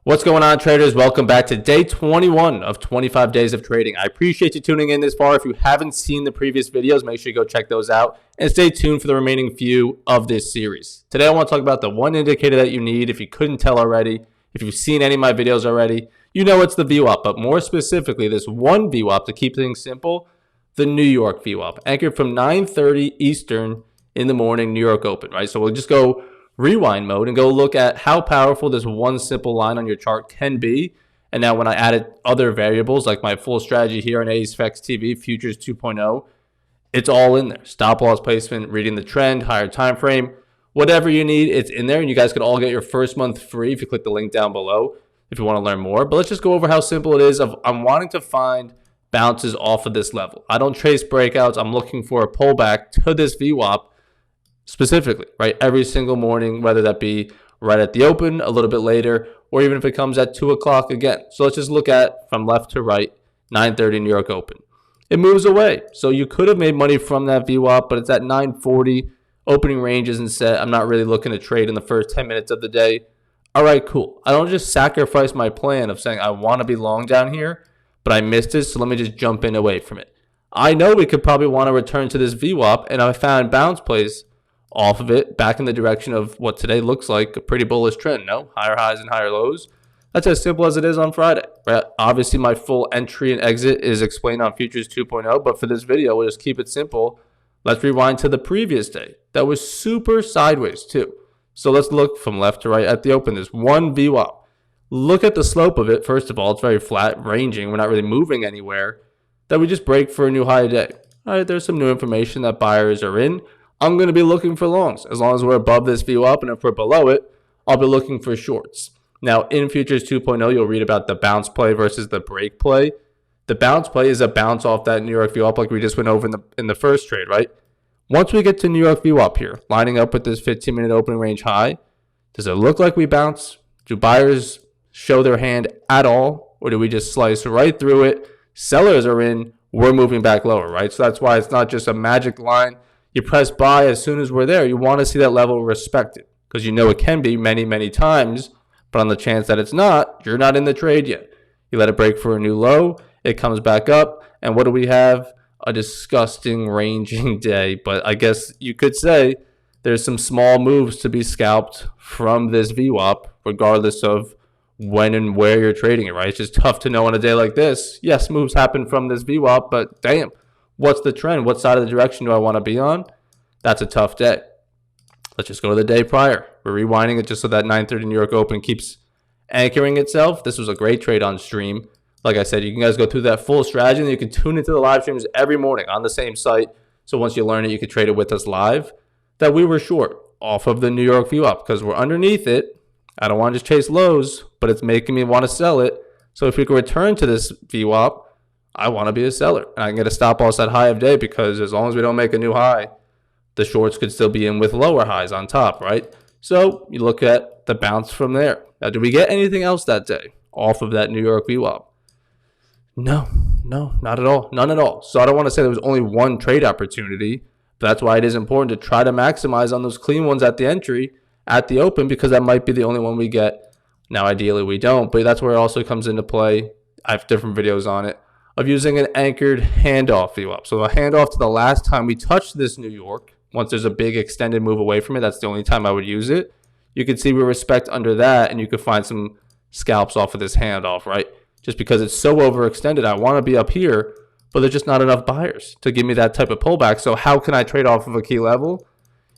What's going on, traders? Welcome back to day 21 of 25 days of trading. I appreciate you tuning in this far. If you haven't seen the previous videos, make sure you go check those out and stay tuned for the remaining few of this series. Today, I want to talk about the one indicator that you need. If you couldn't tell already, if you've seen any of my videos already, you know it's the VWAP, but more specifically, this one VWAP to keep things simple, the New York VWAP, anchored from 9:30 Eastern in the morning, New York Open, right? So we'll just go rewind mode and go look at how powerful this one simple line on your chart can be. And now when I added other variables like my full strategy here on AceFX TV, Futures 2.0, it's all in there. Stop loss placement, reading the trend, higher time frame, whatever you need, it's in there. And you guys can all get your first month free if you click the link down below if you want to learn more. But let's just go over how simple it is. I'm wanting to find bounces off of this level. I don't chase breakouts. I'm looking for a pullback to this VWAP specifically, right? Every single morning, whether that be right at the open, a little bit later, or even if it comes at 2 o'clock again. So let's just look at from left to right, 9:30 New York Open. It moves away. So you could have made money from that VWAP, but it's at 9:40. Opening range isn't set. I'm not really looking to trade in the first 10 minutes of the day. All right, cool. I don't just sacrifice my plan of saying I want to be long down here, but I missed it, so let me just jump in away from it. I know we could probably want to return to this VWAP, and I found bounce plays off of it back in the direction of what today looks like a pretty bullish trend. No, higher highs and higher lows. That's as simple as it is on Friday, right? Obviously, my full entry and exit is explained on Futures 2.0, but for this video, we'll just keep it simple. Let's rewind to the previous day. That was super sideways too. So let's look from left to right at the open. There's one VWAP. Look at the slope of it. First of all, it's very flat, ranging. We're not really moving anywhere. That we just break for a new high day. All right, there's some new information that buyers are in. I'm going to be looking for longs. As long as we're above this VWAP, and if we're below it, I'll be looking for shorts. Now, in Futures 2.0, you'll read about the bounce play versus the break play. The bounce play is a bounce off that New York VWAP like we just went over in the first trade, right? Once we get to New York VWAP here, lining up with this 15-minute opening range high, does it look like we bounce? Do buyers show their hand at all? Or do we just slice right through it? Sellers are in, we're moving back lower, right? So that's why it's not just a magic line. You press buy as soon as we're there. You want to see that level respected because you know it can be many, many times. But on the chance that it's not, you're not in the trade yet. You let it break for a new low. It comes back up. And what do we have? A disgusting ranging day. But I guess you could say there's some small moves to be scalped from this VWAP, regardless of when and where you're trading it, right? It's just tough to know on a day like this. Yes, moves happen from this VWAP, but damn. What's the trend? What side of the direction do I want to be on? That's a tough day. Let's just go to the day prior. We're rewinding it just so that 9:30 New York Open keeps anchoring itself. This was a great trade on stream. Like I said, you can guys go through that full strategy and you can tune into the live streams every morning on the same site. So once you learn it, you can trade it with us live. That we were short off of the New York VWAP because we're underneath it. I don't want to just chase lows, but it's making me want to sell it. So if we can return to this VWAP, I want to be a seller. And I can get a stop loss at high of day because as long as we don't make a new high, the shorts could still be in with lower highs on top, right? So you look at the bounce from there. Now, did we get anything else that day off of that New York VWAP? No, not at all. None at all. So I don't want to say there was only one trade opportunity, but that's why it is important to try to maximize on those clean ones at the entry, at the open, because that might be the only one we get. Now, ideally, we don't, but that's where it also comes into play. I have different videos on it. Of using an anchored handoff VWAP. So a handoff to the last time we touched this New York, once there's a big extended move away from it, that's the only time I would use it. You can see we respect under that, and you could find some scalps off of this handoff, right? Just because it's so overextended, I want to be up here, but there's just not enough buyers to give me that type of pullback. So how can I trade off of a key level?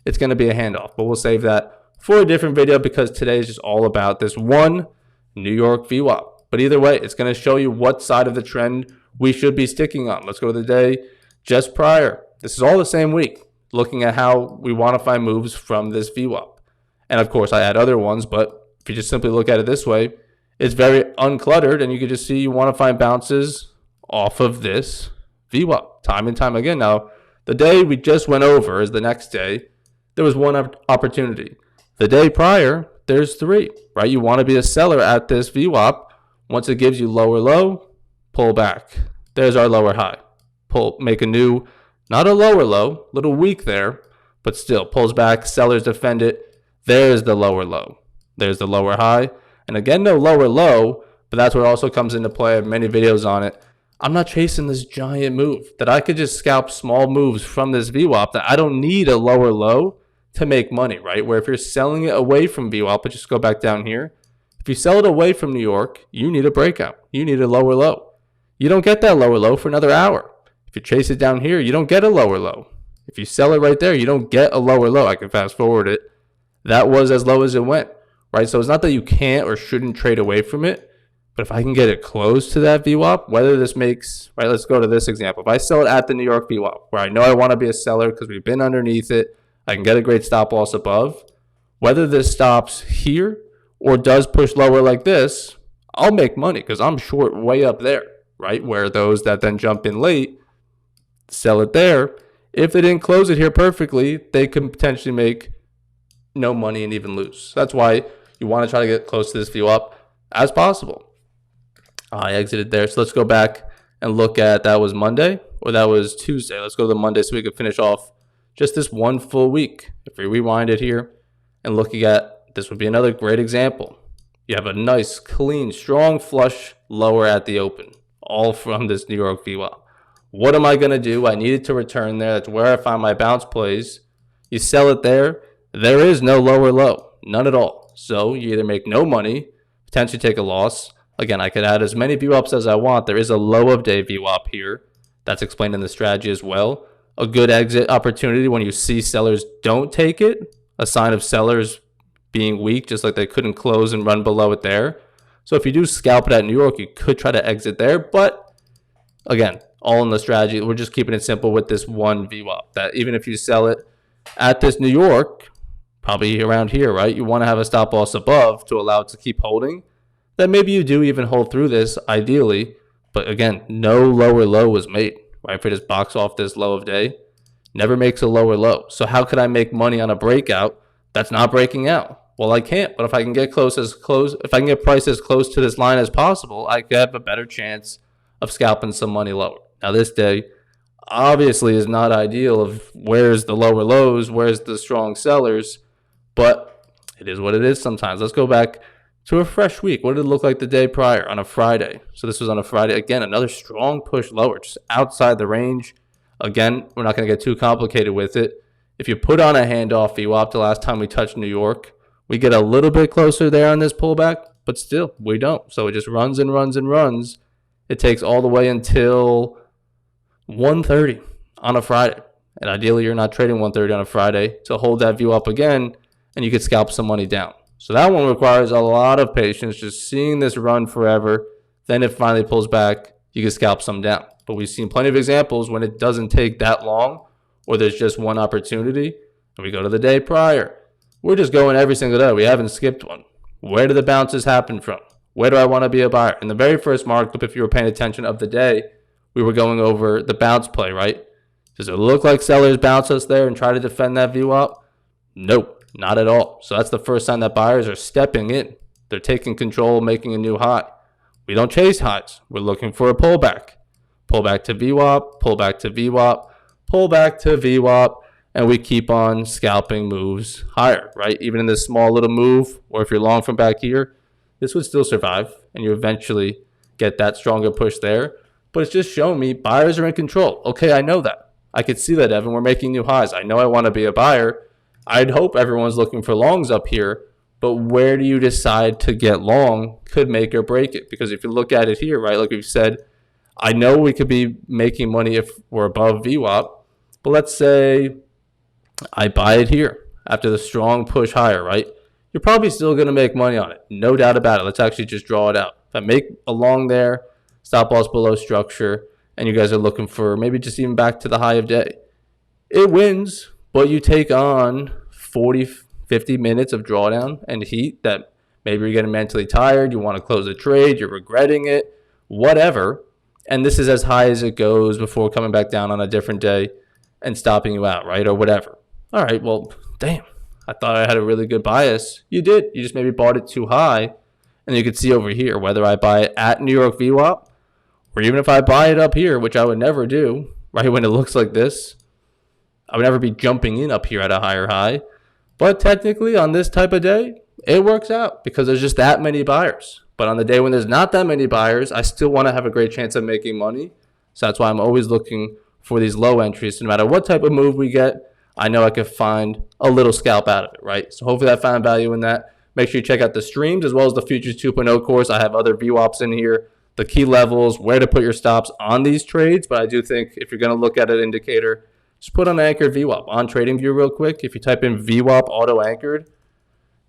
It's going to be a handoff, but we'll save that for a different video because today is just all about this one New York VWAP. But either way, it's going to show you what side of the trend we should be sticking on. Let's go to the day just prior. This is all the same week, looking at how we want to find moves from this VWAP. And of course, I add other ones, but if you just simply look at it this way, it's very uncluttered, and you can just see you want to find bounces off of this VWAP time and time again. Now, the day we just went over is the next day. There was one opportunity. The day prior, there's three, right? You want to be a seller at this VWAP. Once it gives you lower low, pull back. There's our lower high. Make a new, not a lower low, little weak there, but still pulls back. Sellers defend it. There's the lower low. There's the lower high. And again, no lower low, but that's what also comes into play. I have many videos on it. I'm not chasing this giant move that I could just scalp small moves from this VWAP that I don't need a lower low to make money, right? Where if you're selling it away from VWAP, but just go back down here. If you sell it away from New York, you need a breakout. You need a lower low. You don't get that lower low for another hour. If you chase it down here, you don't get a lower low. If you sell it right there, you don't get a lower low. I can fast forward it. That was as low as it went, right? So it's not that you can't or shouldn't trade away from it. But if I can get it close to that VWAP, whether this makes, right, let's go to this example. If I sell it at the New York VWAP, where I know I want to be a seller because we've been underneath it, I can get a great stop loss above. Whether this stops here or does push lower like this, I'll make money because I'm short way up there, right? Where those that then jump in late, sell it there. If they didn't close it here perfectly, they could potentially make no money and even lose. That's why you want to try to get close to this VWAP as possible. I exited there. So let's go back and look at, that was Monday or that was Tuesday. Let's go to the Monday so we can finish off just this one full week. If we rewind it here and looking at, this would be another great example. You have a nice, clean, strong flush lower at the open, all from this New York VWAP. What am I going to do? I needed to return there. That's where I find my bounce plays. You sell it there. There is no lower low, none at all. So you either make no money, potentially take a loss. Again, I could add as many VWAPs as I want. There is a low of day VWAP here. That's explained in the strategy as well. A good exit opportunity when you see sellers don't take it. A sign of sellers being weak, just like they couldn't close and run below it there. So if you do scalp it at New York, you could try to exit there. But again, all in the strategy. We're just keeping it simple with this one VWAP. That even if you sell it at this New York, probably around here, right? You want to have a stop loss above to allow it to keep holding. Then maybe you do even hold through this, ideally. But again, no lower low was made, right? If we just box off this low of day, never makes a lower low. So how could I make money on a breakout that's not breaking out? Well, I can't. But if I can get if I can get price as close to this line as possible, I could have a better chance of scalping some money lower. Now, this day obviously is not ideal of where's the lower lows, where's the strong sellers, but it is what it is sometimes. Let's go back to a fresh week. What did it look like the day prior on a Friday? So this was on a Friday. Again, another strong push lower, just outside the range. Again, we're not going to get too complicated with it. If you put on a handoff VWAP the last time we touched New York, we get a little bit closer there on this pullback, but still, we don't. So it just runs and runs and runs. It takes all the way until 1:30 on a Friday. And ideally, you're not trading 1:30 on a Friday to hold that VWAP again, and you could scalp some money down. So that one requires a lot of patience, just seeing this run forever. Then it finally pulls back, you can scalp some down. But we've seen plenty of examples when it doesn't take that long or there's just one opportunity. And we go to the day prior. We're just going every single day. We haven't skipped one. Where do the bounces happen from? Where do I want to be a buyer? In the very first markup, if you were paying attention of the day, we were going over the bounce play, right? Does it look like sellers bounce us there and try to defend that VWAP? Nope. Not at all. So that's the first sign that buyers are stepping in. They're taking control, making a new high. We don't chase highs. We're looking for a pullback. Pullback to VWAP, pullback to VWAP, pullback to VWAP, and we keep on scalping moves higher, right? Even in this small little move, or if you're long from back here, this would still survive, and you eventually get that stronger push there. But it's just showing me buyers are in control. Okay, I know that. I could see that, Evan. We're making new highs. I know I want to be a buyer. I'd hope everyone's looking for longs up here, but where do you decide to get long could make or break it. Because if you look at it here, right, like we've said, I know we could be making money if we're above VWAP, but let's say I buy it here after the strong push higher, right? You're probably still going to make money on it. No doubt about it. Let's actually just draw it out. If I make a long there, stop loss below structure, and you guys are looking for maybe just even back to the high of day, it wins. But you take on 40, 50 minutes of drawdown and heat that maybe you're getting mentally tired, you want to close a trade, you're regretting it, whatever. And this is as high as it goes before coming back down on a different day and stopping you out, right? Or whatever. All right, well, damn. I thought I had a really good bias. You did. You just maybe bought it too high. And you can see over here, whether I buy it at New York VWAP or even if I buy it up here, which I would never do, right, when it looks like this, I would never be jumping in up here at a higher high. But technically on this type of day, it works out because there's just that many buyers. But on the day when there's not that many buyers, I still want to have a great chance of making money. So that's why I'm always looking for these low entries. So no matter what type of move we get, I know I can find a little scalp out of it, right? So hopefully I found value in that. Make sure you check out the streams as well as the Futures 2.0 course. I have other VWAPs in here, the key levels, where to put your stops on these trades. But I do think if you're going to look at an indicator, just put on anchored VWAP on TradingView real quick. If you type in VWAP auto anchored,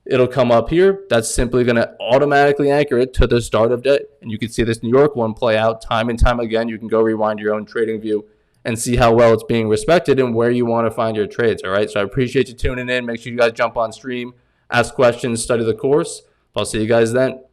it'll come up here. That's simply going to automatically anchor it to the start of day. And you can see this New York one play out time and time again. You can go rewind your own TradingView and see how well it's being respected and where you want to find your trades. All right. So I appreciate you tuning in. Make sure you guys jump on stream, ask questions, study the course. I'll see you guys then.